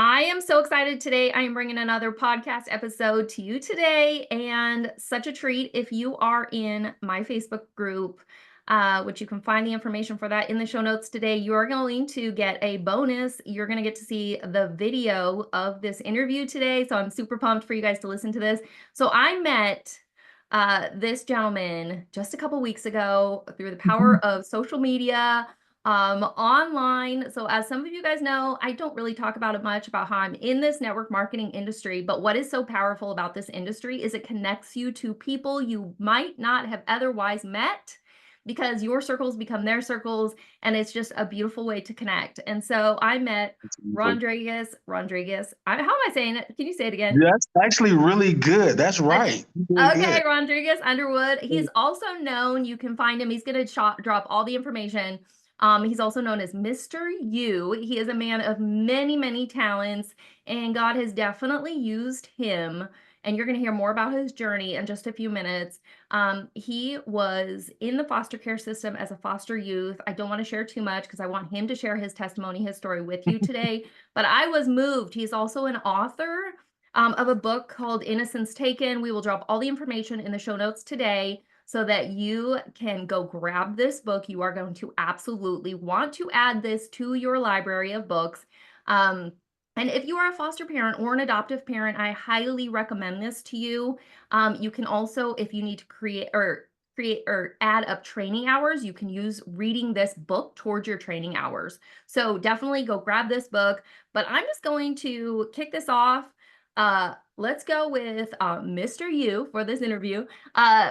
I am so excited today. I am bringing another podcast episode to you today, and such a treat if you are in my Facebook group, which you can find the information for that in the show notes today. You are going to get a bonus. You're going to get to see the video of this interview today. So I'm super pumped for you guys to listen to this. So I met this gentleman just a couple weeks ago through the power of social media, online. So as some of you guys know, I don't really talk about it much about how I'm in this network marketing industry, but what is so powerful about this industry is it connects you to people you might not have otherwise met, because your circles become their circles, and it's just a beautiful way to connect. And so I met Rondregus. How am I saying it? Can you say it again? Yeah, that's actually really good. That's That's right. You're doing okay, good. Rondregus Underwood. He's also known, you can find him, he's going to drop all the information. He's also known as Mr. U. He is a man of many, many talents, and God has definitely used him. And you're going to hear more about his journey in just a few minutes. He was in the foster care system as a foster youth. I don't want to share too much because I want him to share his testimony, his story with you today. But I was moved. He's also an author of a book called Innocence Taken. We will drop all the information in the show notes today so that you can go grab this book. You are going to absolutely want to add this to your library of books. And if you are a foster parent or an adoptive parent, I highly recommend this to you. You can also, if you need to create or add up training hours, you can use reading this book towards your training hours. So definitely go grab this book. But I'm just going to kick this off. Let's go with Mr. U for this interview.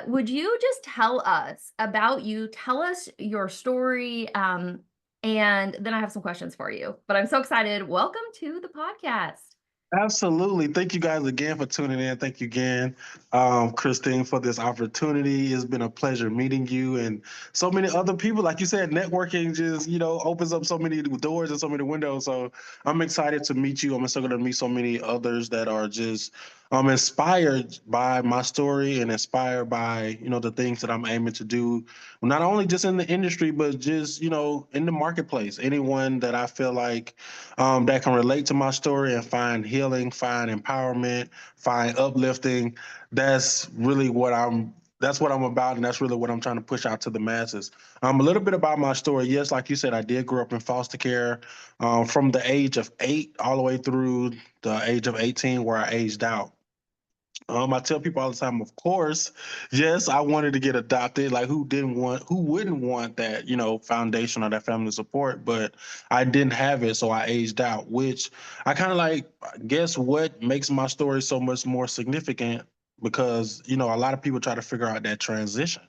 Would you just tell us about you? Tell us your story, and then I have some questions for you. But I'm so excited. Welcome to the podcast. Absolutely. Thank you guys again for tuning in. Thank you again, Christine, for this opportunity. It's been a pleasure meeting you and so many other people. Like you said, networking just, opens up so many doors and so many windows. So I'm excited to meet you. I'm also going to meet so many others that are just inspired by my story and inspired by, the things that I'm aiming to do, not only just in the industry, but just, in the marketplace. Anyone that I feel like that can relate to my story and find healing, find empowerment, find uplifting. That's really what I'm about, and that's really what I'm trying to push out to the masses. A little bit about my story. Yes, like you said, I did grow up in foster care from the age of 8 all the way through the age of 18, where I aged out. I tell people all the time, of course, yes, I wanted to get adopted. Like who wouldn't want that, foundation or that family support, but I didn't have it, so I aged out, which I kind of like, guess what makes my story so much more significant, because, a lot of people try to figure out that transition.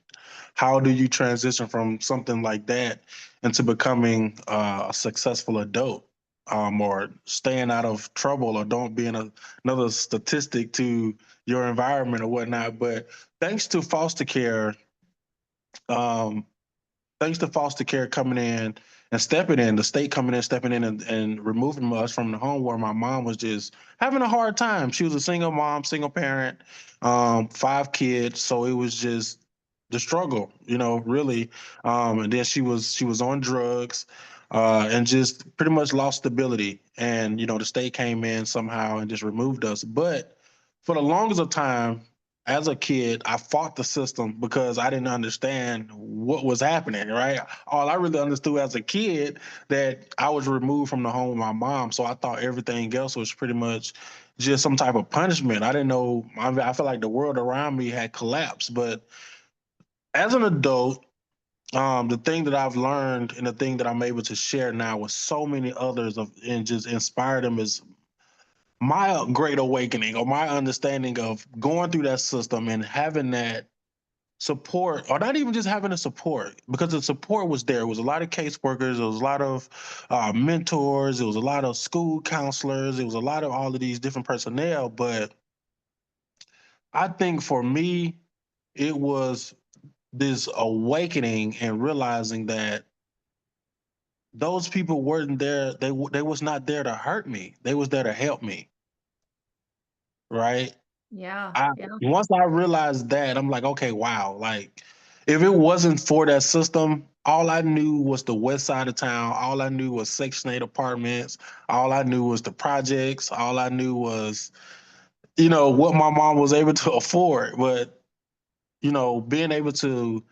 How do you transition from something like that into becoming a successful adult? Or staying out of trouble, or don't being another statistic to your environment or whatnot. But thanks to foster care, um, thanks to foster care coming in and stepping in, the state coming in, stepping in and removing us from the home where my mom was just having a hard time. She was a single mom, single parent, 5 kids. So it was just the struggle, really. And then she was on drugs, and just pretty much lost stability. And, the state came in somehow and just removed us. But for the longest of time, as a kid, I fought the system because I didn't understand what was happening, right? All I really understood as a kid that I was removed from the home with my mom. So I thought everything else was pretty much just some type of punishment. I didn't know. I felt like the world around me had collapsed. But as an adult, the thing that I've learned and the thing that I'm able to share now with so many others and just inspire them is my great awakening, or my understanding of going through that system and having that support, or not even just having the support, because the support was there. It was a lot of caseworkers, there was a lot of mentors, it was a lot of school counselors, it was a lot of all of these different personnel. But I think for me, it was this awakening and realizing that those people weren't there. They was not there to hurt me. They was there to help me, right? Yeah, I yeah. Once I realized that, I'm like, okay, wow, like if it wasn't for that system, all I knew was the west side of town. All I knew was Section 8 apartments. All I knew was the projects. All I knew was, what my mom was able to afford. But, being able to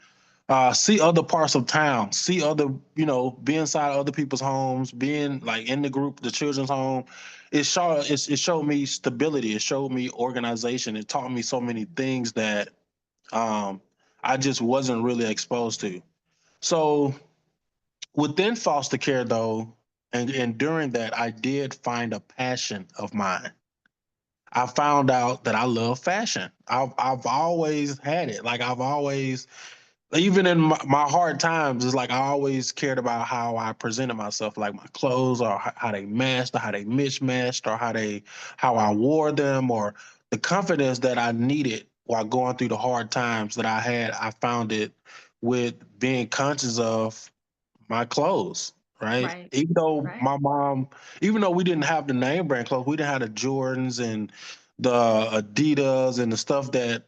see other parts of town, see other, be inside other people's homes, being like in the group, the children's home, it showed me stability. It showed me organization. It taught me so many things that um, I just wasn't really exposed to. So within foster care, though, and during that, I did find a passion of mine. I found out that I love fashion. I've always had it. Like I've always, even in my hard times, it's like I always cared about how I presented myself, like my clothes, or how they matched, or how they mismatched, or how I wore them, or the confidence that I needed while going through the hard times that I had. I found it with being conscious of my clothes, right? Right. Even though Right. my mom, even though we didn't have the name brand clothes, we didn't have the Jordans and the Adidas and the stuff that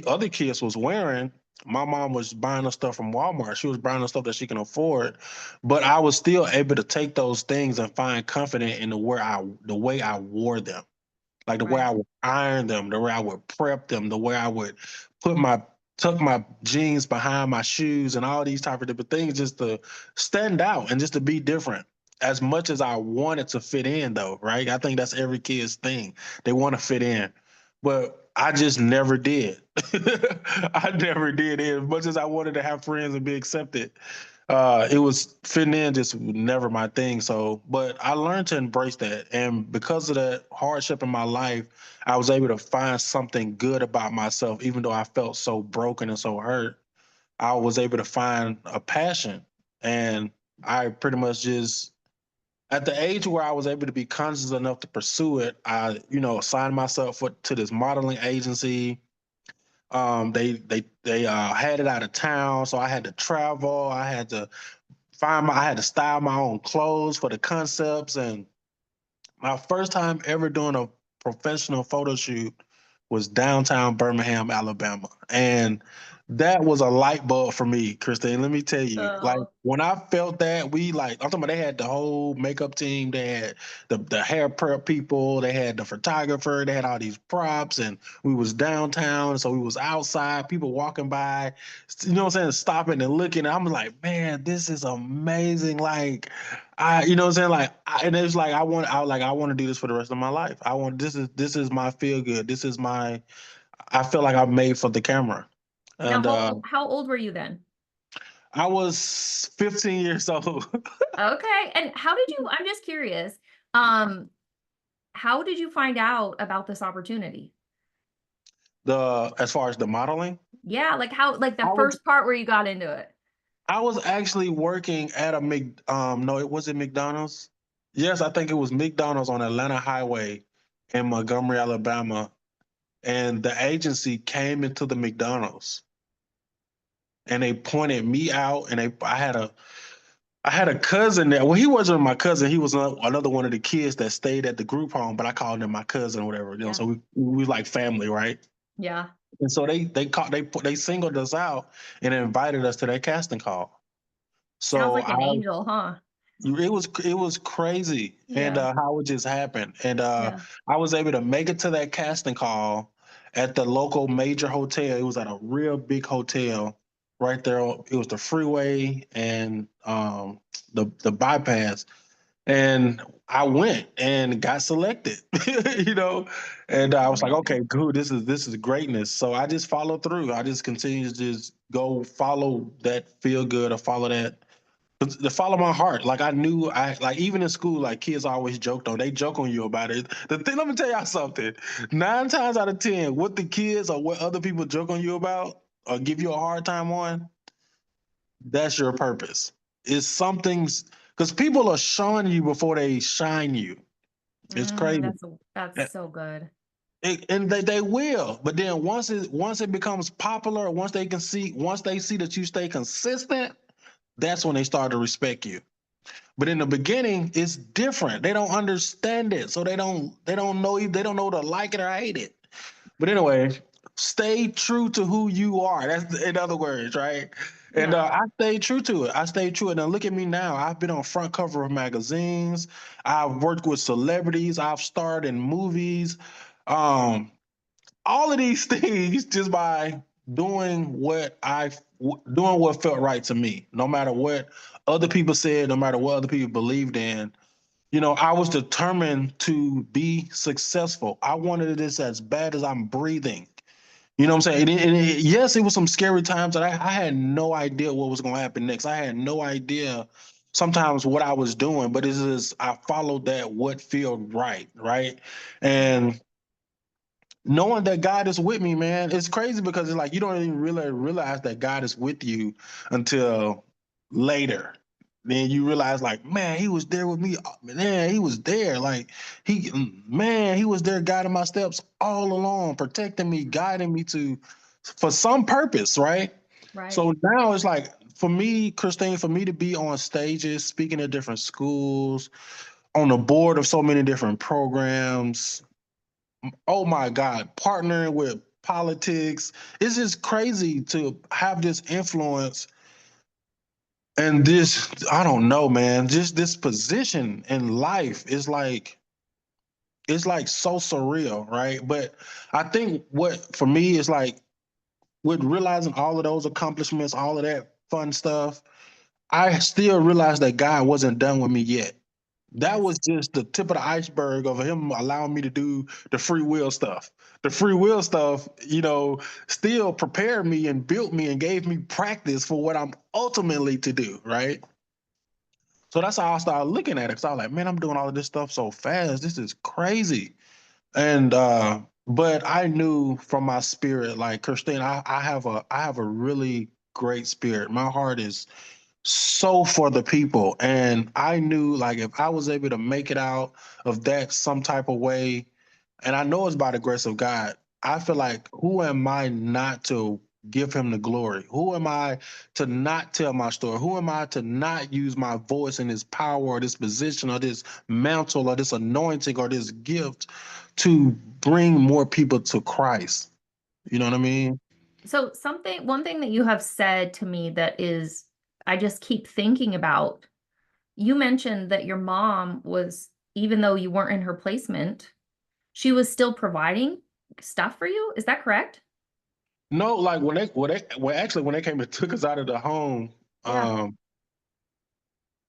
other kids was wearing. My mom was buying us stuff from Walmart. She was buying us stuff that she can afford, but I was still able to take those things and find confidence in the way I wore them, like the way Right. I would iron them, the way I would prep them, the way I would put my tuck my jeans behind my shoes and all these type of different things just to stand out and just to be different. As much as I wanted to fit in though, right? I think that's every kid's thing. They want to fit in. But I just never did. I never did. As much as I wanted to have friends and be accepted, it was fitting in just never my thing. So, but I learned to embrace that, and because of that hardship in my life, I was able to find something good about myself, even though I felt so broken and so hurt. I was able to find a passion, and I pretty much just at the age where I was able to be conscious enough to pursue it, I signed myself to this modeling agency. They had it out of town, so I had to travel. I had to style my own clothes for the concepts. And my first time ever doing a professional photo shoot was downtown Birmingham, Alabama. And that was a light bulb for me, Christine. Let me tell you, like Oh, when I felt that, I'm talking about they had the whole makeup team, they had the hair prep people, they had the photographer, they had all these props, and we was downtown, so we was outside, people walking by, what I'm saying, stopping and looking. I'm like, man, this is amazing. Like you know what I'm saying? And it's like I want to do this for the rest of my life. This is my feel good. I feel like I'm made for the camera. now And how old were you then? I was 15 years old. Okay. And how did you I'm just curious. Um, how did you find out about this opportunity? The As far as the modeling, Yeah, like how like the I was first part where you got into it. I was actually working at a no, it wasn't McDonald's. Yes, I think it was McDonald's on Atlanta Highway in Montgomery, Alabama. And the agency came into the McDonald's and they pointed me out, and I had a cousin there. Well, he wasn't my cousin. He was another one of the kids that stayed at the group home, but I called him my cousin or whatever. Yeah. So we like family, right? Yeah. And so they singled us out and invited us to their casting call. Sounds So like an angel, huh? it was crazy, and Yeah. how it just happened. And Yeah. I was able to make it to that casting call at the local major hotel. It was at a real big hotel right there. It was the freeway and the bypass. And I went and got selected, you know, and That's I was like, amazing. okay, cool. This is greatness. So I just followed through. I just continue to just go follow that feel good, or follow that to follow my heart. Like I knew I like even in school, like kids always joked on. They joke on you about it. The thing, let me tell y'all something. 9 times out of 10, what the kids or what other people joke on you about or give you a hard time on, that's your purpose. It's something's because people are showing you before they shine you. It's Mm, crazy. that's so good. And they will, but then once it becomes popular, once they see that you stay consistent, that's when they start to respect you. But in the beginning, it's different. They don't understand it, so they don't know to like it or hate it. But anyway, stay true to who you are. That's in other words, right? And Yeah. I stayed true to it. I stayed true. And then look at me now. I've been on front cover of magazines. I've worked with celebrities. I've starred in movies. Um, all of these things just by doing what felt right to me, no matter what other people said, no matter what other people believed in. I was determined to be successful. I wanted this as bad as I'm breathing. You know what I'm saying? Yes, it was some scary times that I had no idea what was going to happen next. I had no idea sometimes what I was doing, but it's just I followed that what felt right, right? Right. And knowing that God is with me, man, it's crazy because it's like you don't even really realize that God is with you until later. Then you realize, like, man, he was there with me. Man, he was there. Like, he was there guiding my steps all along, protecting me, guiding me for some purpose, right? Right. So now it's like, for me, Christine, for me to be on stages, speaking at different schools, on the board of so many different programs, oh my God, partnering with politics. It's just crazy to have this influence and this, I don't know, man, just this position in life is like, it's like so surreal, right? But I think what for me is like, with realizing all of those accomplishments, all of that fun stuff, I still realized that God wasn't done with me yet. That Yes. was just the tip of the iceberg of him allowing me to do the free will stuff. The free will stuff, still prepared me and built me and gave me practice for what I'm ultimately to do, right? So that's how I started looking at it. Cause I was like, man, I'm doing all of this stuff so fast. This is crazy. And but I knew from my spirit, like Christine, I have a really great spirit. My heart is so for the people. And I knew, like, if I was able to make it out of that some type of way, and I know it's by the grace of God, I feel like, who am I not to give him the glory? Who am I to not tell my story? Who am I to not use my voice and this power or this position or this mantle or this anointing or this gift to bring more people to Christ? You know what I mean? So one thing that you have said to me that is, I just keep thinking about, you mentioned that your mom was, even though you weren't in her placement, she was still providing stuff for you. Is that correct? No, like when they came and took us out of the home, Yeah. um,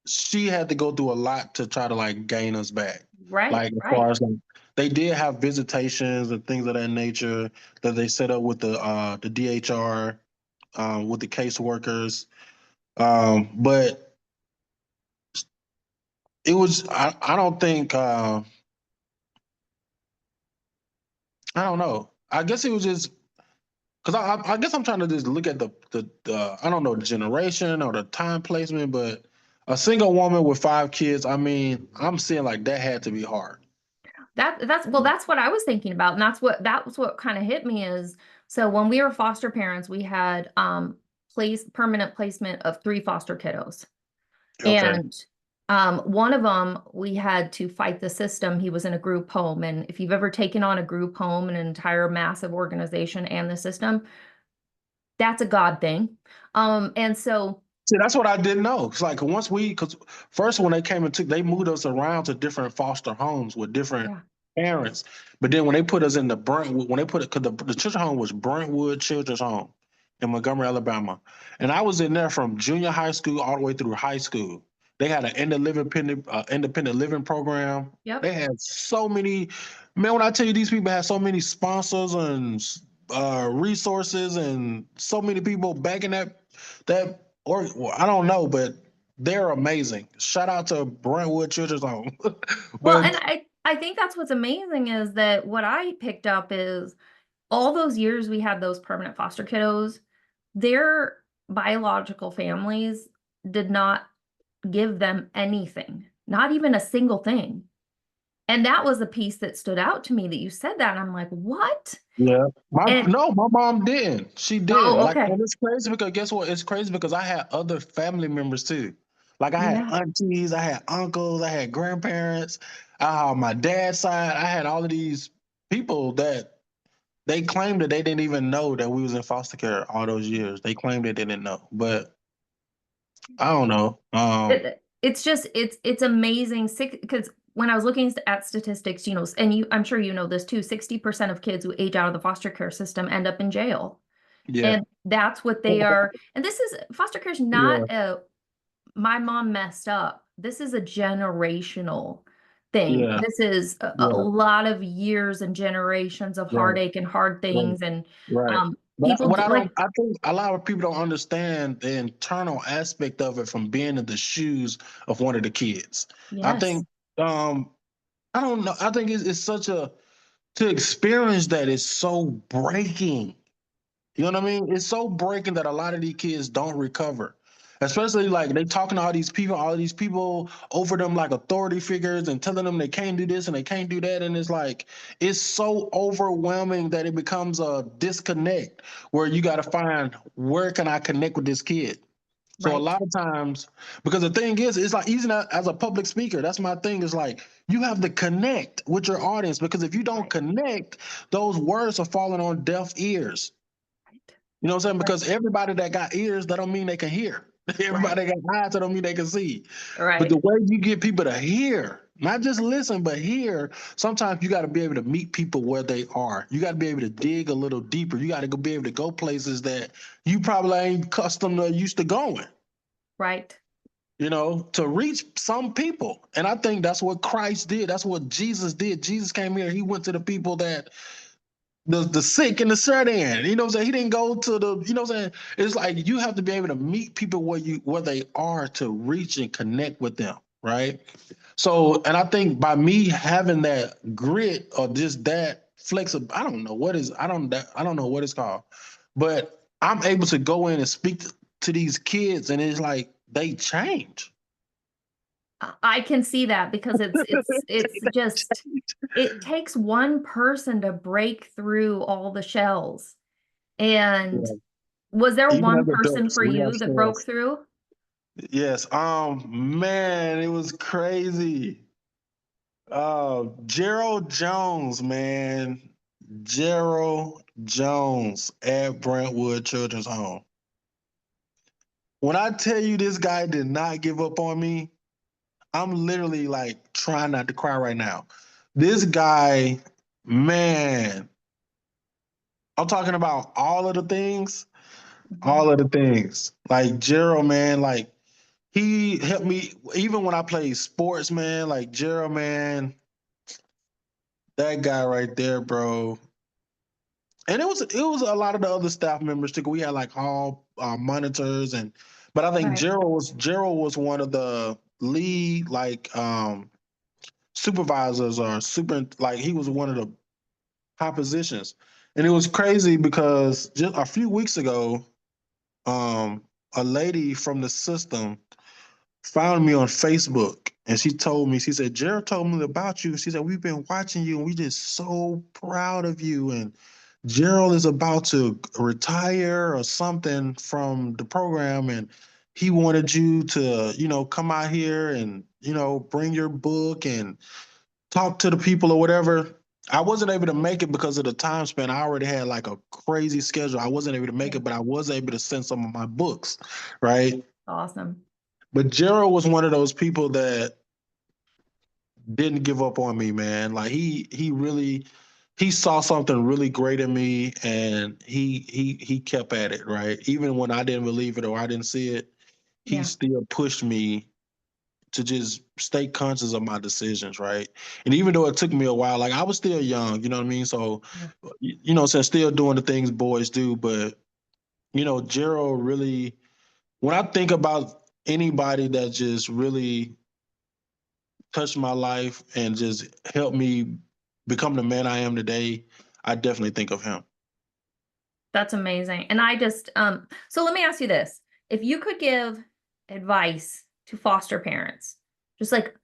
she had to go through a lot to try to like gain us back. Right. Like as Right. far as like they did have visitations and things of that nature that they set up with the DHR, with the caseworkers. But it was I don't think I don't know. I guess it was just because I guess I'm trying to just look at the I don't know, the generation or the time placement, but a single woman with 5 kids, I mean, I'm seeing like that had to be hard. That's what I was thinking about. And that was what kind of hit me is, so when we were foster parents, we had permanent placement of 3 foster kiddos. Okay. And one of them, we had to fight the system. He was in a group home. And if you've ever taken on a group home, an entire massive organization and the system, that's a God thing. And so, See, that's what I didn't know. It's like because first when they came and they moved us around to different foster homes with different yeah. parents. But then when they put us in the Brentwood, when they put it, because the children's home was Brentwood Children's Home in Montgomery, Alabama, and I was in there from junior high school all the way through high school. They had an independent living program. Yep. They had so many. Man, when I tell you these people had so many sponsors and resources and so many people backing that or well, I don't know, but they're amazing. Shout out to Brentwood Children's Home. Well, and But I think that's what's amazing is that what I picked up is all those years we had those permanent foster kiddos, their biological families did not give them anything, not even a single thing. And that was the piece that stood out to me that you said that. And I'm like, what? yeah, And my mom didn't. She didn't. oh, Like, okay. and it's crazy because guess what? It's crazy because I had other family members too. Like I had Yeah. aunties, I had uncles, I had grandparents. My dad's side, I had all of these people that they claimed that they didn't even know that we was in foster care all those years. They claimed they didn't know, but I don't know. It's just it's amazing because when I was looking at statistics, and I'm sure you know this too, 60% of kids who age out of the foster care system end up in jail. Yeah, And that's what they are. And this is foster care is not yeah, a my mom messed up. This is a generational thing. yeah, This is a yeah. lot of years and generations of Right, heartache and hard right, things. And right. But people what do, I like, don't, I think a lot of people don't understand the internal aspect of it from being in the shoes of one of the kids. I yes, think, I don't know. I think it's such a to experience that is so breaking. You know what I mean? It's so breaking that a lot of these kids don't recover. Especially like they talking to all these people over them like authority figures and telling them they can't do this and they can't do that. And it's like it's so overwhelming that it becomes a disconnect where you got to find where can I connect with this kid. So a right, lot of times, because the thing is, it's like even as a public speaker, that's my thing. Is like you have to connect with your audience because if you don't right, connect, those words are falling on deaf ears. right, You know what I'm saying? right, Because everybody that got ears, that don't mean they can hear. right, Everybody that got eyes, that don't mean they can see. But the right, way you get people to hear, not just listen, but hear, sometimes you got to be able to meet people where they are. You got to be able to dig a little deeper. You got to be able to go places that you probably ain't accustomed or used to going, right. to reach some people. And I think that's what Christ did. That's what Jesus did. Jesus came here. He went to the people that the sick and the shut in. You know what I'm saying? He didn't go to the, you know what I'm saying? It's like you have to be able to meet people where they are to reach and connect with them, right? So, and I think by me having that grit or just that flexible, I don't know what is I don't know what it's called. But I'm able to go in and speak to these kids and it's like they change. I can see that because it's just it takes one person to break through all the shells. And Yeah. was there Even one as person adults, for we have you that broke strengths. through? Yes. Man, it was crazy. Gerald Jones, man. Gerald Jones at Brentwood Children's Home. When I tell you this guy did not give up on me, I'm literally like trying not to cry right now. This guy, man, I'm talking about all of the things, Mhm. all of the things. Like Gerald, man, like he helped me even when I played sports, man. Like Gerald, man, that guy right there, bro. And it was a lot of the other staff members too. We had like all monitors but I think Right. Gerald was one of the lead like supervisors or super like he was one of the high positions. And it was crazy because just a few weeks ago, um, a lady from the system found me on Facebook and she told me, she said, Jared told me about you. She said, we've been watching you and we just so proud of you. And Gerald is about to retire or something from the program. And he wanted you to, come out here and, bring your book and talk to the people or whatever. I wasn't able to make it because of the time span. I already had like a crazy schedule. I wasn't able to make Yeah. it, but I was able to send some of my books, right? Awesome. But Gerald was one of those people that didn't give up on me, man. Like he really he saw something really great in me and he kept at it, right? Even when I didn't believe it or I didn't see it, he Yeah. still pushed me to just stay conscious of my decisions, right? And even though it took me a while, like I was still young, you know what I mean? So, Yeah. so still doing the things boys do, but Gerald really, when I think about anybody that just really touched my life and just helped me become the man I am today, I definitely think of him. That's amazing. And I just so let me ask you this. If you could give advice to foster parents, just like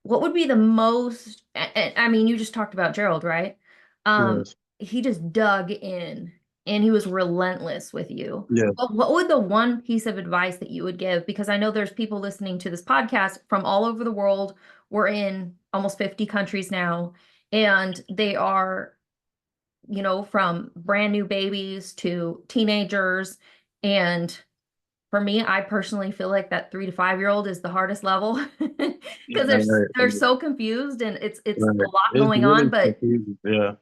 what would be the most I mean, you just talked about Gerald, right? Yes. He just dug in and he was relentless with you. Yeah. What would the one piece of advice that you would give? Because I know there's people listening to this podcast from all over the world. We're in almost 50 countries now, and they are from brand new babies to teenagers. And for me, I personally feel like that 3 to 5 year old is the hardest level because Yeah, they're so confused and it's a right. lot It's going on. really But confusing. Yeah.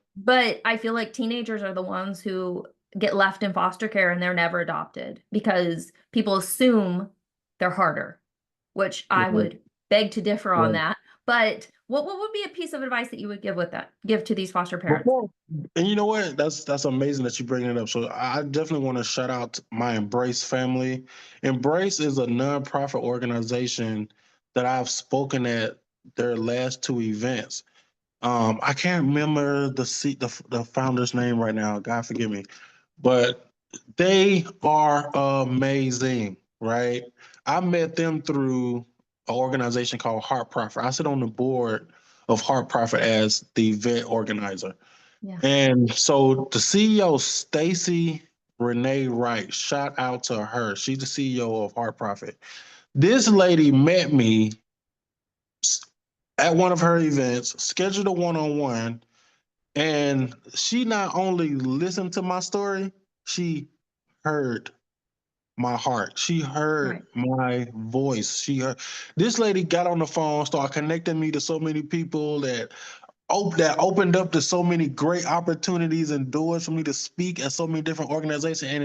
I feel like teenagers are the ones who get left in foster care and they're never adopted because people assume they're harder, which I Mhm. would beg to differ on Yeah. that. But what would be a piece of advice that you would give to these foster parents? Before, and you know what? That's amazing that you bring it up. So I definitely want to shout out my Embrace family. Embrace is a nonprofit organization that I've spoken at their last two events. I can't remember the founder's name right now. God forgive me, but they are amazing, right? I met them through an organization called Heart Profit. I sit on the board of Heart Profit as the event organizer. Yeah. And so the CEO, Stacy Renee Wright, shout out to her. She's the CEO of Heart Profit. This lady met me at one of her events, scheduled a one-on-one, and she not only listened to my story, she heard my heart. She heard Right. my voice. This lady got on the phone, started connecting me to so many people that opened up to so many great opportunities and doors for me to speak at so many different organizations. And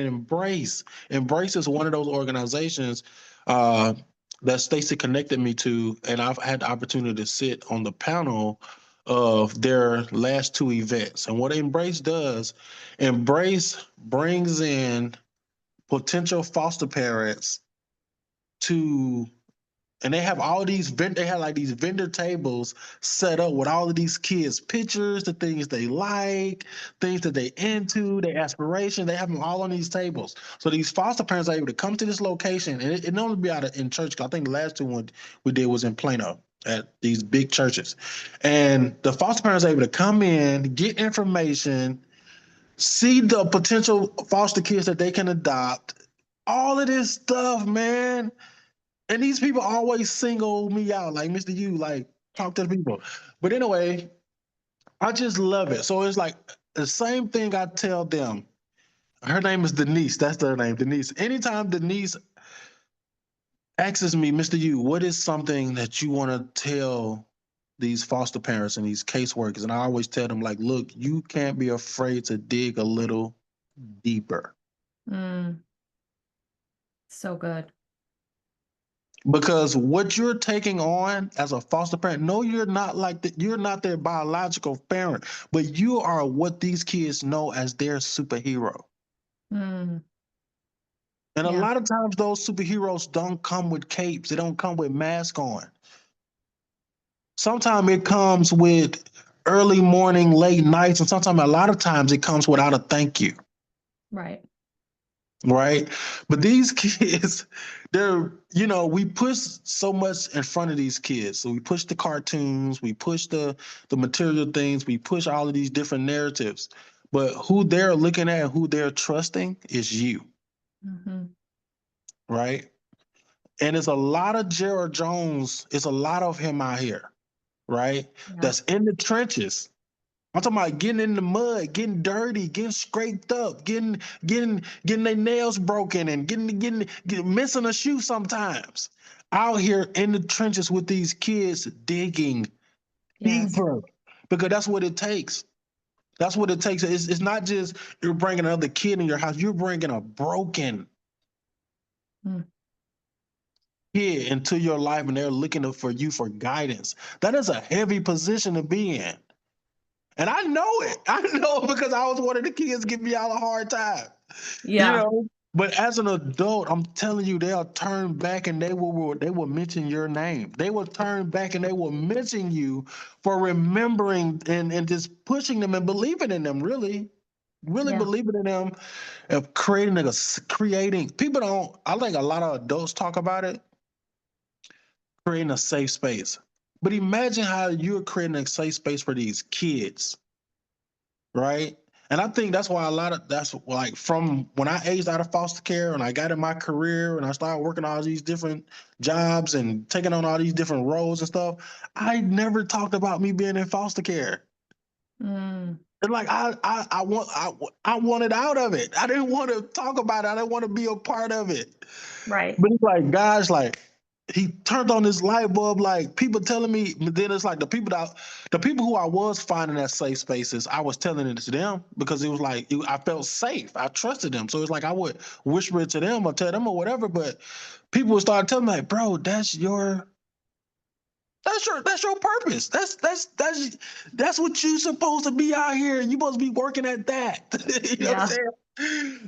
Embrace is one of those organizations uh, that Stacy connected me to, and I've had the opportunity to sit on the panel of their last two events. And what Embrace does, Embrace brings in potential foster parents to, and they have all these they have like these vendor tables set up with all of these kids pictures, the things they like, things that they into, their aspiration. They have them all on these tables, so these foster parents are able to come to this location, and it normally be out in church. I think the last two one we did was in Plano at these big churches, and the foster parents are able to come in, get information, see the potential foster kids that they can adopt, all of this stuff, man. And these people always single me out, like Mr. You, like talk to the people. But anyway, I just love it. So it's like the same thing I tell them. Her name is Denise. That's their name, Denise. Anytime Denise asks me, Mr. You, what is something that you want to tell these foster parents and these caseworkers? And I always tell them, like, look, you can't be afraid to dig a little deeper. Mm, so good. Because what you're taking on as a foster parent, no, you're not you're not their biological parent, but you are what these kids know as their superhero. Mm, And a yeah. lot of times those superheroes don't come with capes, they don't come with mask on. Sometimes it comes with early morning, late nights, and sometimes a lot of times it comes without a thank you. Right. Right? But these kids, we push so much in front of these kids. So we push the cartoons, we push the material things, we push all of these different narratives. But who they're looking at, who they're trusting is you, Hmm. right? And it's a lot of Gerald Jones, it's a lot of him out here, right? Yeah. That's in the trenches. I'm talking about getting in the mud, getting dirty, getting scraped up, getting their nails broken, and missing a shoe sometimes. Out here in the trenches with these kids digging Yes. deeper, because that's what it takes. That's what it takes. It's not just you're bringing another kid in your house. You're bringing a broken Mm, kid into your life, and they're looking for you for guidance. That is a heavy position to be in. And I know it. I know it because I was one of the kids giving me all a hard time. You yeah. know, but as an adult, I'm telling you, they'll turn back and they will mention your name. They will turn back and they will mention you for remembering and just pushing them and believing in them, really Yeah. believing in them, of creating. People don't, I think a lot of adults talk about it, creating a safe space. But imagine how you're creating a safe space for these kids, right? And I think that's why that's like from when I aged out of foster care and I got in my career and I started working all these different jobs and taking on all these different roles and stuff, I never talked about me being in foster care. Mm, And like I wanted out of it. I didn't want to talk about it. I didn't want to be a part of it. Right. But it's like, guys, like he turned on this light bulb. Like people telling me, but then it's like the people who I was finding at safe spaces, I was telling it to them because it was like I felt safe. I trusted them, so it's like I would whisper it to them or tell them or whatever. But people would start telling me, like, bro, that's your purpose. That's what you supposed to be out here. You supposed to be working at that. You know what I'm Yeah. saying?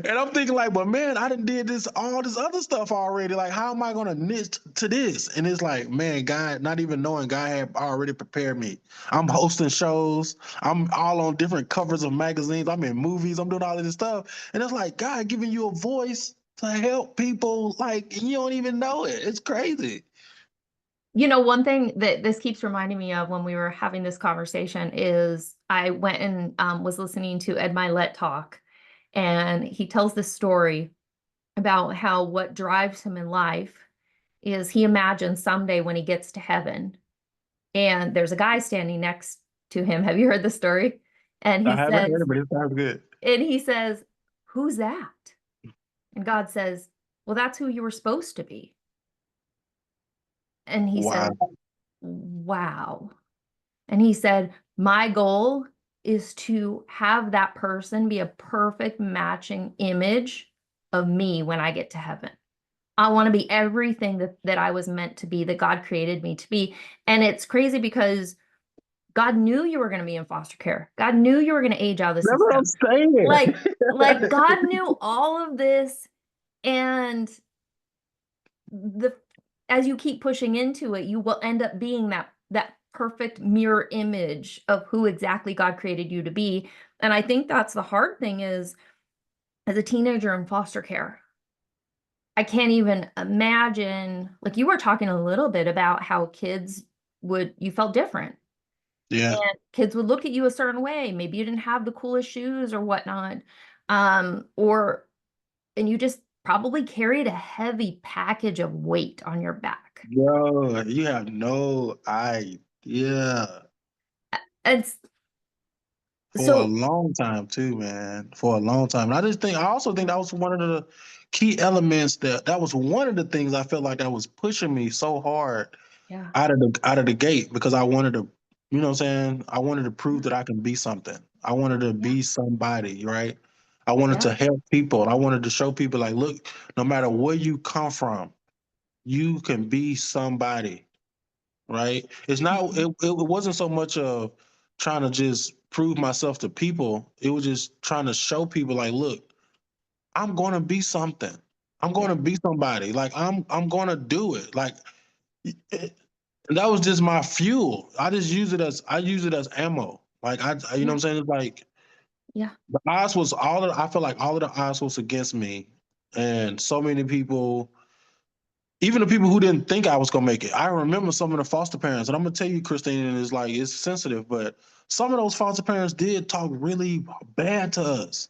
And I'm thinking like, but man, I done did all this other stuff already. Like, how am I gonna niche to this? And it's like, man, God, not even knowing God had already prepared me. I'm hosting shows. I'm all on different covers of magazines. I'm in movies. I'm doing all of this stuff. And it's like God giving you a voice to help people. Like you don't even know it. It's crazy. One thing that this keeps reminding me of when we were having this conversation is I went and was listening to Ed Milet talk, and he tells this story about how what drives him in life is he imagines someday when he gets to heaven and there's a guy standing next to him. Have you heard the story? And I he haven't heard says, it, but it sounds good. and he says, "Who's that?" And God says, "Well, that's who you were supposed to be." And he Wow. said, "Wow." And he said, "My goal is to have that person be a perfect matching image of me when I get to heaven. I want to be everything that I was meant to be, that God created me to be." And it's crazy because God knew you were going to be in foster care. God knew you were going to age out of the That's what I'm system. saying. Like God knew all of this, and the as you keep pushing into it, you will end up being that perfect mirror image of who exactly God created you to be. And I think that's the hard thing is as a teenager in foster care, I can't even imagine, like you were talking a little bit about how you felt different Yeah. and kids would look at you a certain way. Maybe you didn't have the coolest shoes or whatnot. Or and you just probably carried a heavy package of weight on your back. Yo, you have no idea. It's For a so long time too, man. For a long time. And I also think that was one of the key elements that was one of the things I felt like that was pushing me so hard yeah, out of the gate because I wanted to, you know what I'm saying? I wanted to prove that I can be something. I wanted to yeah, be somebody, right? I wanted yeah, to help people. I wanted to show people like, look, no matter where you come from, you can be somebody, right? It's not mhm, it wasn't so much of trying to just prove myself to people. It was just trying to show people like, look, I'm going to be something. I'm going yeah, to be somebody. Like I'm going to do it. Like and that was just my fuel. I use it as ammo. Like you know what yeah, I'm saying? It's like yeah, the I feel like all of the odds was against me. And so many people, even the people who didn't think I was gonna make it. I remember some of the foster parents, and I'm gonna tell you, Christine, and it's like it's sensitive, but some of those foster parents did talk really bad to us.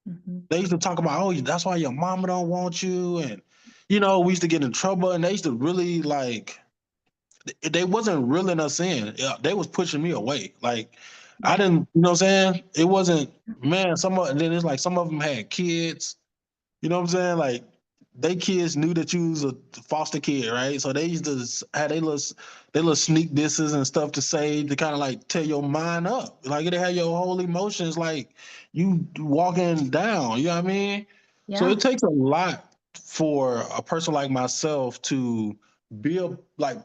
mhm, They used to talk about, oh, that's why your mama don't want you, and we used to get in trouble, and they used to really like they wasn't reeling us in. Yeah, they was pushing me away. Like I yeah, didn't, you know what I'm saying? It wasn't, man. And then it's like some of them had kids. You know what I'm saying? Like they kids knew that you was a foster kid, right? So they used to have they little sneak disses and stuff to say to kind of like tear your mind up. Like they had your whole emotions like you walking down. You know what I mean? So yeah. it takes a lot for a person like myself to like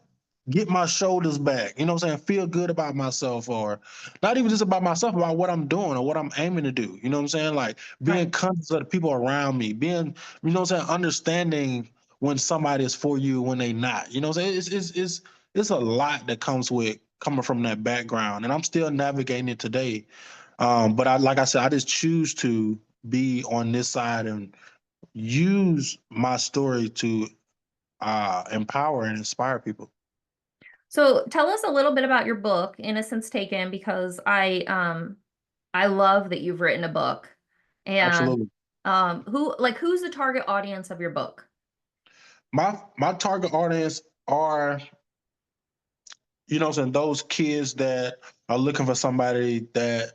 get my shoulders back. You know what I'm saying? Feel good about myself, or not even just about myself, about what I'm doing or what I'm aiming to do. You know what I'm saying? Like being Right, conscious of the people around me, being, you know what I'm saying, understanding when somebody is for you when they not. You know what I'm saying? It's a lot that comes with coming from that background. And I'm still navigating it today. But like I said, I just choose to be on this side and use my story to empower and inspire people. so tell us a little bit about your book, Innocence Taken, because I love that you've written a book. And Absolutely. who's the target audience of your book? My target audience are, you know what I'm saying, those kids that are looking for somebody that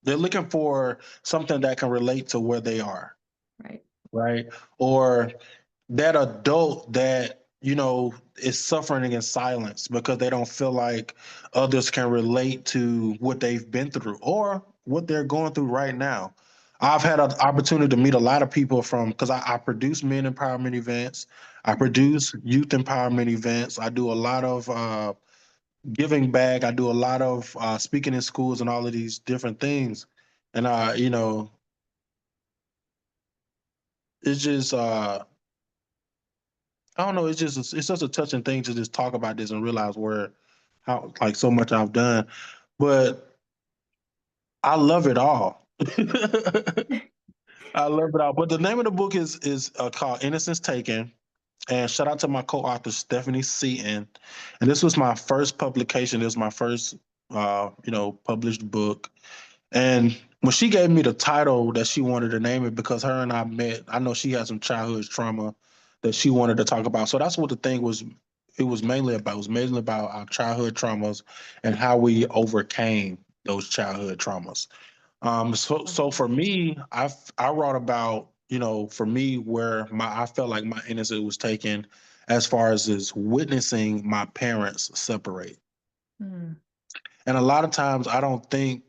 They're looking for something that can relate to where they are, Right. right? Or that adult that, is suffering in silence because they don't feel like others can relate to what they've been through or what they're going through right now. I've had an opportunity to meet a lot of people from because I produce men empowerment events, I produce youth empowerment events, I do a lot of giving back, I do a lot of speaking in schools and all of these different things. And it's just I don't know. It's just a touching thing to just talk about this and realize where how like so much I've done, but I love it all. I love it all. But the name of the book is called Innocence Taken. And shout out to my co-author Stephanie Seaton. And this was my first publication. It was my first published book. And when she gave me the title that she wanted to name it, because her and I met, I know she had some childhood trauma that she wanted to talk about. So that's what the thing was. It was mainly about. It was mainly about our childhood traumas and how we overcame those childhood traumas. So for me, I wrote about for me where I felt like my innocence was taken, as far as is witnessing my parents separate. Mm, And a lot of times I don't think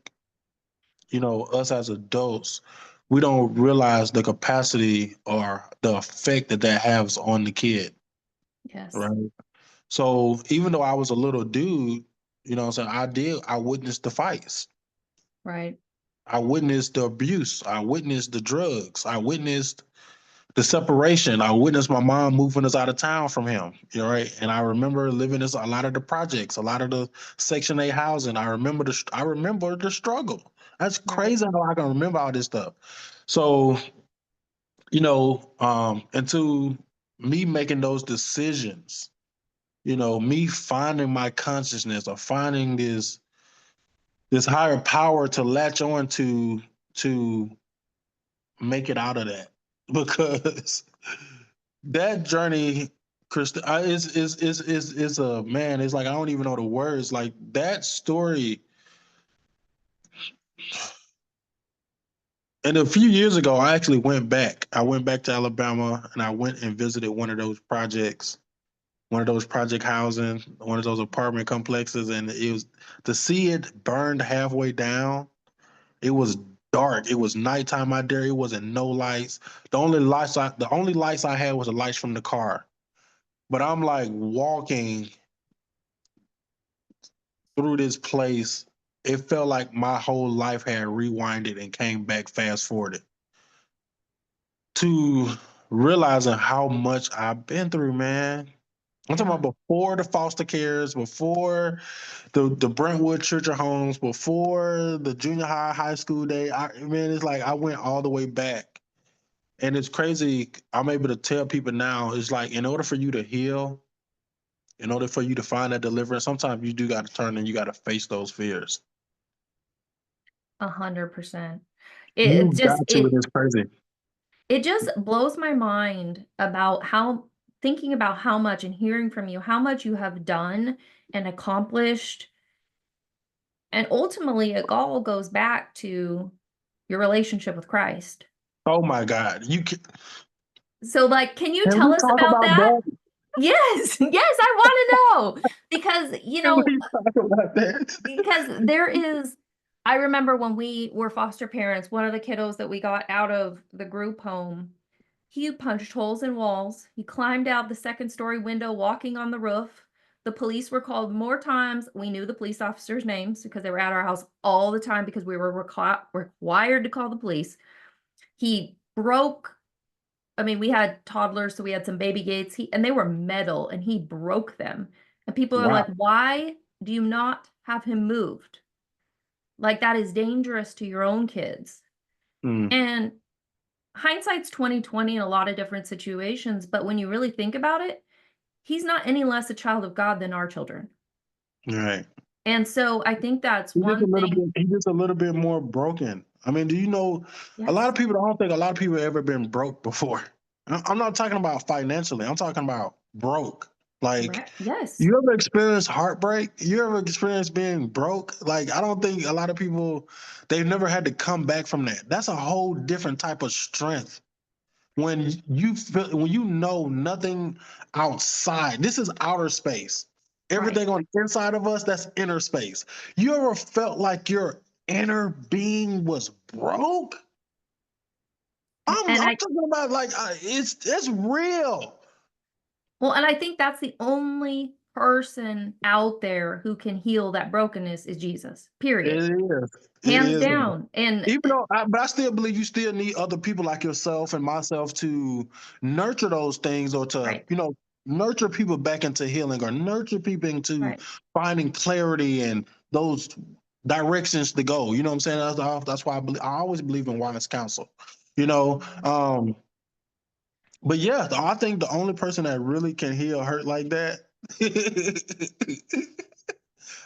us as adults, we don't realize the capacity or the effect that that has on the kid, yes. right? So even though I was a little dude, what I'm saying, I witnessed the fights. Right. I witnessed the abuse. I witnessed the drugs. I witnessed the separation. I witnessed my mom moving us out of town from him. Right. And I remember living in a lot of the projects, a lot of the Section 8 housing. I remember the struggle. That's Right. crazy how I can remember all this stuff. So, into me making those decisions, me finding my consciousness or finding this higher power to latch on to make it out of that. Because that journey, Krista, is a man. It's like I don't even know the words. Like that story. And a few years ago, I actually went back. I went back to Alabama and I went and visited one of those projects, one of those project housing, one of those apartment complexes, and it was to see it burned halfway down. It was dark. It was nighttime out there. It wasn't no lights. The only lights I had was the lights from the car. But I'm like walking through this place. It felt like my whole life had rewinded and came back fast forwarded to realizing how much I've been through, man. I'm talking Yeah. about before the foster cares, before the Brentwood Church of Homes, before the junior high school day. Man, it's like I went all the way back. And it's crazy. I'm able to tell people now, it's like in order for you to heal, in order for you to find that deliverance, sometimes you do got to turn and you got to face those fears. 100%. You It got just to. it It's crazy. it just blows my mind about how thinking about how much and hearing from you, how much you have done and accomplished. And ultimately, it all goes back to your relationship with Christ. Oh my God. So, like, can you Can we tell us talk about about that? that? Yes, yes, I want to know because, Can we talk about that? because there is, I remember when we were foster parents, one of the kiddos that we got out of the group home, he punched holes in walls. He climbed out the second story window, walking on the roof. The police were called more times. We knew the police officers' names because they were at our house all the time because we were required to call the police. He broke, I mean, we had toddlers, so we had some baby gates. And they were metal and he broke them. And people are Wow. like, why do you not have him moved? Like that is dangerous to your own kids. Mm, And hindsight's 2020 in a lot of different situations, but when you really think about it, he's not any less a child of God than our children. right. And so I think that's one thing. He's just a little bit more broken. I mean, do you know a lot of Yes. people, I don't think a lot of people have ever been broke before. I'm not talking about financially. I'm talking about broke. Like, Right. Yes. you ever experience heartbreak? You ever experience being broke? Like, I don't think a lot of people, they've never had to come back from that. That's a whole different type of strength. When you know nothing outside, this is outer space. Right. Everything on the inside of us, that's inner space. You ever felt like your inner being was broke? I'm And I talking about like it's real. well, and I think that's the only person out there who can heal that brokenness is Jesus. It Period. is. It Hands is. down. And Even though, but I still believe you still need other people like yourself and myself to nurture those things, or to, right. nurture people back into healing, or nurture people into Right. finding clarity and those directions to go. You know what I'm saying? That's why I always believe in wise counsel. You know, Mhm. um, but yeah, I think the only person that really can heal hurt like that.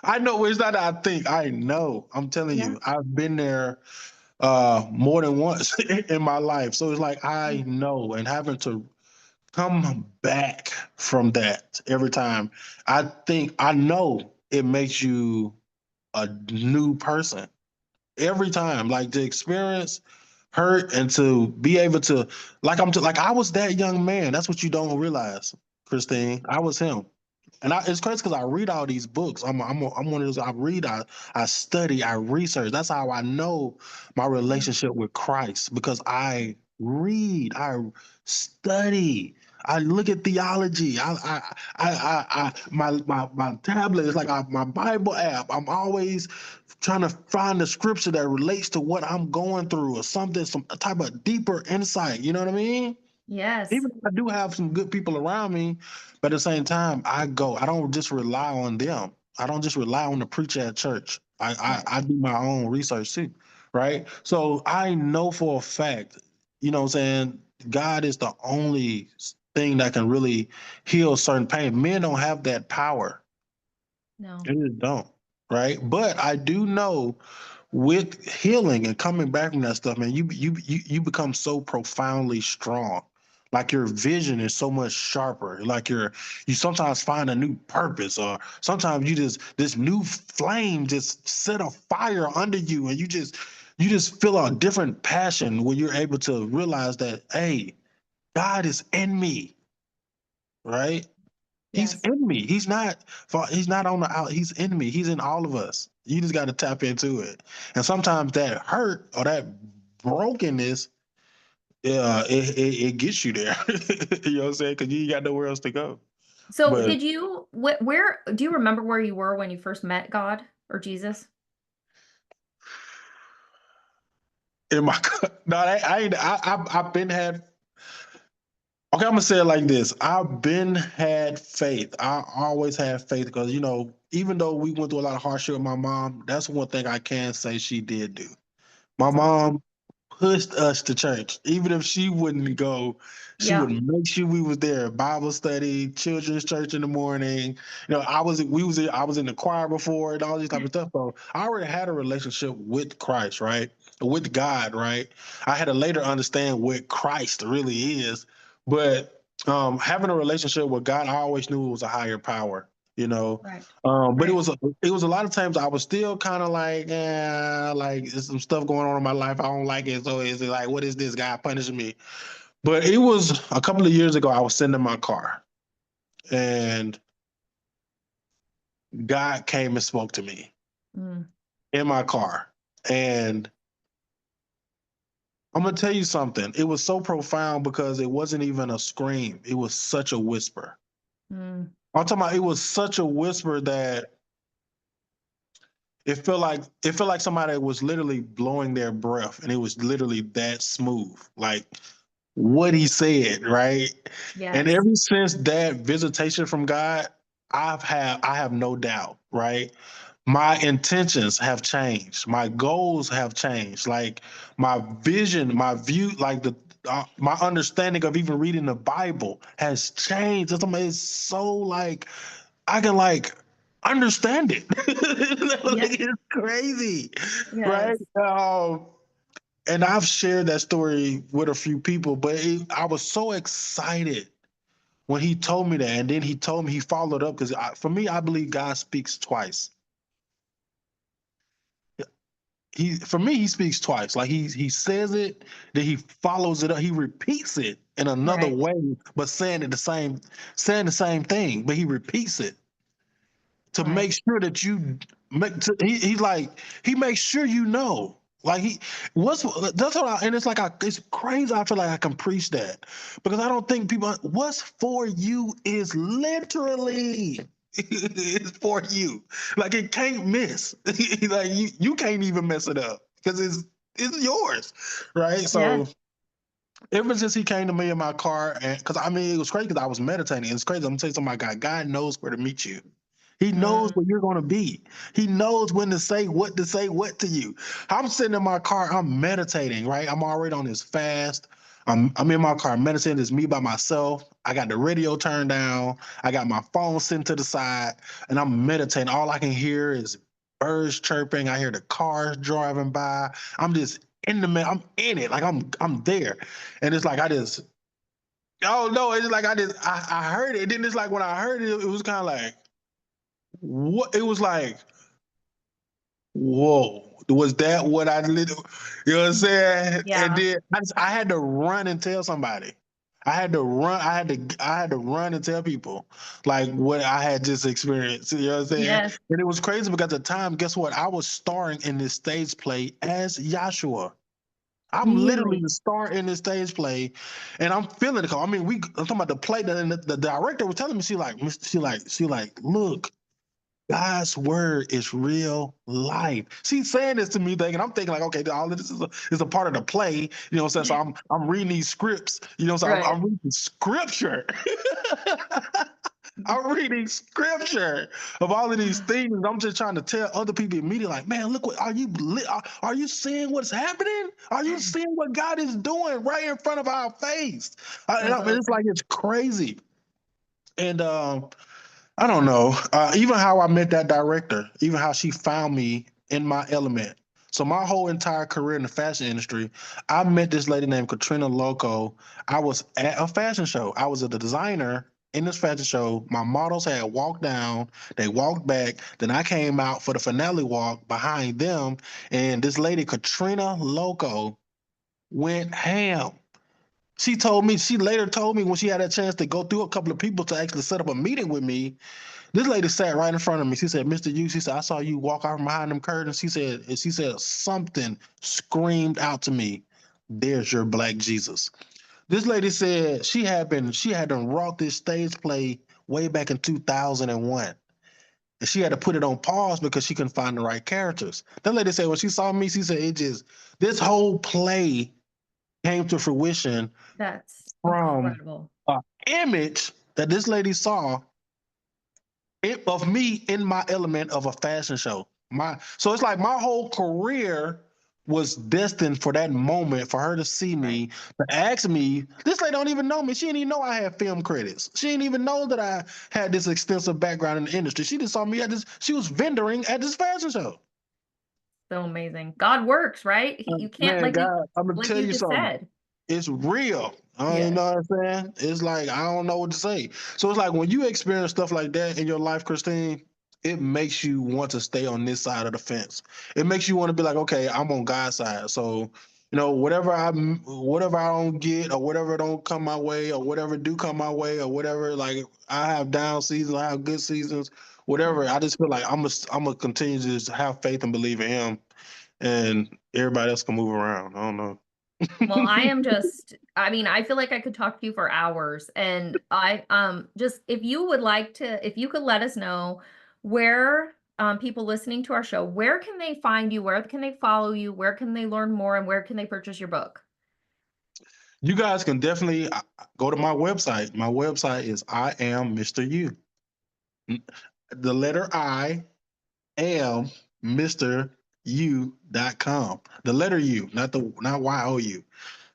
I know it's not. I think I know. I'm telling Yeah. you, I've been there more than once in my life. So it's like Yeah. I know, and having to come back from that every time, I think I know it makes you a new person every time. Like, to experience hurt and to be able to, like I was that young man. That's what you don't realize, Christine. I was him. And it's crazy because I read all these books. I'm one of those. I read, I study, I research. That's how I know my Mhm. relationship with Christ, because I read, I study, I look at theology. My tablet is like my Bible app. I'm always trying to find the scripture that relates to what I'm going through, or something, some type of deeper insight. You know what I mean? Yes. Even if I do have some good people around me, but at the same time, I don't just rely on them. I don't just rely on the preacher at church. Right. I do my own research too, right? So I know for a fact, what I'm saying, God is the only thing that can really heal certain pain. Men don't have that power. No. They just don't, right? But I do know, with healing and coming back from that stuff, man, you become so profoundly strong. Like, your vision is so much sharper. Like, you sometimes find a new purpose, or sometimes you just this new flame just set a fire under you, and you just feel a different passion when you're able to realize that, hey, God is in me, right? He's Yes. in me. He's not on the out. He's in me. He's in all of us. You just got to tap into it. And sometimes that hurt or that brokenness, it gets you there. You know what I'm saying? Because you ain't got nowhere else to go. So But did you where do you remember where you were when you first met God or Jesus? in my no, I ain't. I've been had. Okay, I'm gonna say it like this. I've been had faith. I always had faith because, even though we went through a lot of hardship with my mom, that's one thing I can say she did do. My That's awesome. mom pushed us to church. Even if she wouldn't go, she Yeah. would make sure we was there. Bible study, children's church in the morning. I was in the choir before, and all these type of stuff. So I already had a relationship with Christ, right? With God, right? I had to later understand what Christ really is. But having a relationship with God, I always knew it was a higher power, you know. Right. But it Right. was a lot of times I was still kind of like, yeah, like there's some stuff going on in my life. I don't like it. So is it like, what is this guy punishing me? But it was a couple of years ago. I was sitting in my car, and God came and spoke to me Mm, in my car. And I'm gonna tell you something. It was so profound because it wasn't even a scream. It was such a whisper. mm. I'm talking about, it was such a whisper that it felt like somebody was literally blowing their breath, and it was literally that smooth. Like, what he said, right? And Yes. ever since that visitation from God, I have no doubt, right? My intentions have changed. My goals have changed. Like, my vision, my view, like my understanding of even reading the Bible has changed. It's so like I can like understand it. Yeah. Like, it's crazy, right? Yes. And I've shared that story with a few people, but I was so excited when he told me that, and then he told me he followed up because for me, I believe God speaks twice. He for me, he speaks twice. Like he says it, then he follows it up. He repeats it in another Right. way, but saying the same thing, but he repeats it to Right. make sure that you he's like he makes sure you know. Like he what's that's what I and it's like it's crazy. I feel like I can preach that because I don't think people what's for you is literally it's for you. Like it can't miss. Like you can't even mess it up because it's yours, right? Yeah. So ever since he came to me in my car, and because I mean it was crazy because I was meditating. It's crazy. I'm gonna tell you something. God knows where to meet you. He knows Mm, where you're gonna be. He knows when to say, what to you. I'm sitting in my car. I'm meditating. Right. I'm already on this fast. I'm in my car meditating. It's me by myself. I got the radio turned down. I got my phone sent to the side, and I'm meditating. All I can hear is birds chirping. I hear the cars driving by. I'm just in the man. I'm in it. Like I'm there. And it's like I just oh no, it's like I heard it. And then it's like when I heard it, it was kind of like what it was like, whoa. Was that what I little you know what I'm saying? And yeah. then I had to run and tell somebody. I had to run and tell people like what I had just experienced. You know what I'm saying? Yes. And it was crazy because at the time, guess what? I was starring in this stage play as Joshua. I'm literally Really? the star in this stage play, and I'm feeling it. I mean, I'm talking about the play, and the director was telling me, look, God's word is real life. She's saying this to me, I'm thinking like, okay, all of this is a part of the play, you know what I'm saying? So I'm reading these scripts, you know, so Right. I'm reading scripture. I'm reading scripture of all of these things. I'm just trying to tell other people immediately, like, man, look what are you seeing what's happening? Are you seeing what God is doing right in front of our face? That's I mean, it's awesome. like it's crazy. And I don't know. Even how I met that director, even how she found me in my element. So my whole entire career in the fashion industry, I met this lady named Katrina Loco. I was at a fashion show. I was a designer in this fashion show. My models had walked down, they walked back. Then I came out for the finale walk behind them, and this lady Katrina Loco went ham. She later told me when she had a chance to go through a couple of people to actually set up a meeting with me. This lady sat right in front of me. She said, "Mr. Yu," she said, "I saw you walk out from behind them curtains." She said something screamed out to me, "There's your black Jesus." This lady said she had done wrought this stage play way back in 2001. And she had to put it on pause because she couldn't find the right characters. That lady said when she saw me, she said this whole play came to fruition That's from incredible. an image that this lady saw of me in my element of a fashion show. So it's like my whole career was destined for that moment for her to see Right. me, to ask me. This lady don't even know me. She didn't even know I had film credits. She didn't even know that I had this extensive background in the industry. She just saw me at this. She was vendoring at this fashion show. So amazing. God works, right? You can't Man, God, I'm gonna like tell you you just something. said. It's real. You Yes. know what I'm saying? It's like I don't know what to say. So it's like when you experience stuff like that in your life, Christine, it makes you want to stay on this side of the fence. It makes you want to be like, okay, I'm on God's side. So, whatever I don't get or whatever don't come my way or whatever do come my way or whatever, like I have down seasons, I have good seasons, Yeah. whatever. I just feel like I'm gonna continue to just have faith and believe in Him, and everybody else can move around. I don't know. Well, I am just, I mean, I feel like I could talk to you for hours. And I just if you would like to, if you could let us know where people listening to our show, where can they find you? Where can they follow you? Where can they learn more? And where can they purchase your book? You guys can definitely go to my website. My website is I am Mr. U. The letter I am Mr. U.com. The letter U, not YOU.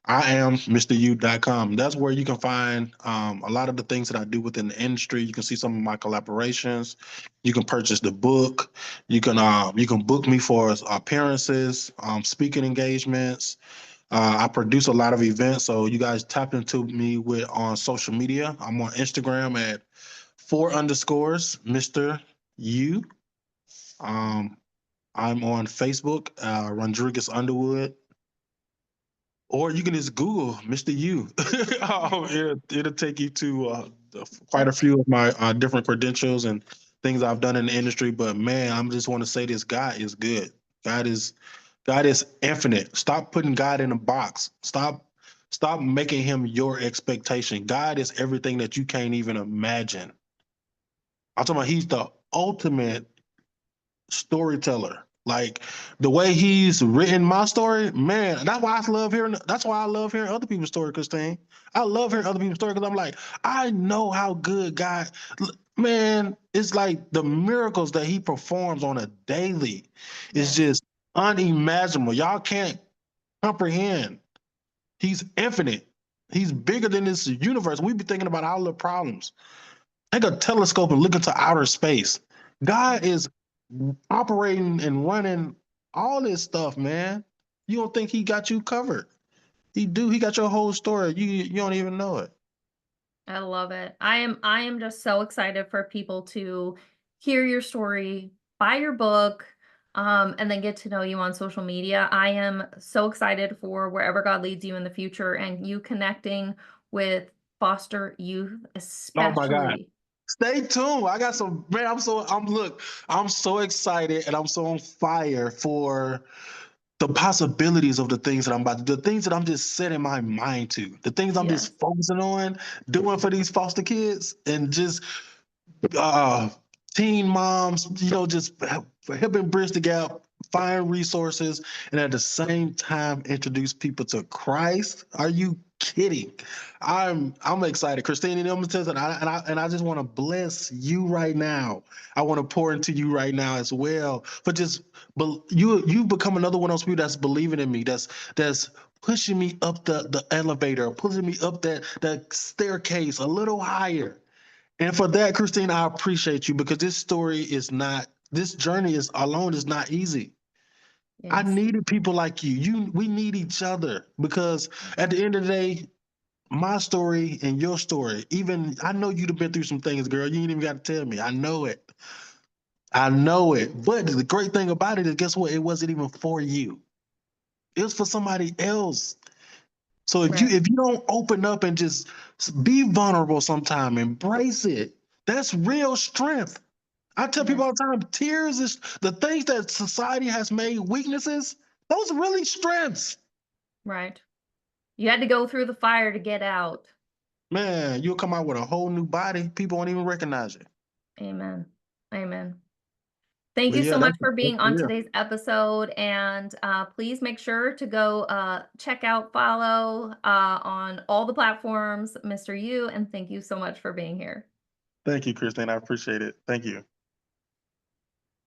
I am Mr. U.com. That's where you can find a lot of the things that I do within the industry. You can see some of my collaborations. You can purchase the book. You can book me for appearances, speaking engagements. I produce a lot of events, so you guys tap into me with on social media. I'm on Instagram at 4_ Mr. U. Um, I'm on Facebook, Rondregus Underwood, or you can just Google Mr. U. It'll take you to quite a Yep. few of my different credentials and things I've done in the industry. But man, I'm just want to say this: God is good. God is God is infinite. Stop putting God in a box. Stop making him your expectation. God is everything that you can't even imagine. I'm talking about he's the ultimate storyteller. Like the way he's written my story, man, that's why I love hearing other people's story, Christine. I love hearing other people's story because I'm like, I know how good God, man, it's like the miracles that he performs on a daily is Yes. just unimaginable. Y'all can't comprehend. He's infinite. He's bigger than this universe. We be thinking about our little problems. Take a telescope and look into outer space. God is operating and running all this stuff, man. You don't think he got you covered? He do. He got your whole story. You don't even know it. I love it. I am just so excited for people to hear your story, buy your book, and then get to know you on social media. I am so excited for wherever God leads you in the future and you connecting with foster youth, Oh my God. especially. Stay tuned. I got some man. I'm so excited and I'm so on fire for the possibilities of the things that I'm about to do, the things that I'm just setting my mind to, the things I'm Yes. just focusing on doing for these foster kids and just uh, teen moms, just helping bridge the gap, find resources, and at the same time introduce people to Christ. Are you kidding? I'm excited, Christine. And I'm gonna tell you something, and I just want to bless you right now. I want to pour into you right now as well. For just, but you become another one of those people that's believing in me. That's pushing me up the elevator, pushing me up that staircase a little higher. And for that, Christine, I appreciate you because this journey is not easy. I Yes. needed people like you. We need each other because at the end of the day, my story and your story, even I know you've been through some things, girl. You ain't even got to tell me. I know it. I know it. But the great thing about it is, guess what? It wasn't even for you. It was for somebody else. So if you Right. if you don't open up and just be vulnerable sometime, embrace it. That's real strength. I tell people Yes. all the time, tears is the things that society has made weaknesses, those are really strengths. Right. You had to go through the fire to get out. Man, you'll come out with a whole new body. People won't even recognize you. Amen. Amen. Thank But you yeah, so much for that's being on real. today's episode, and please make sure to go check out, follow on all the platforms, Mr. U, and thank you so much for being here. Thank you, Christine. I appreciate it. Thank you.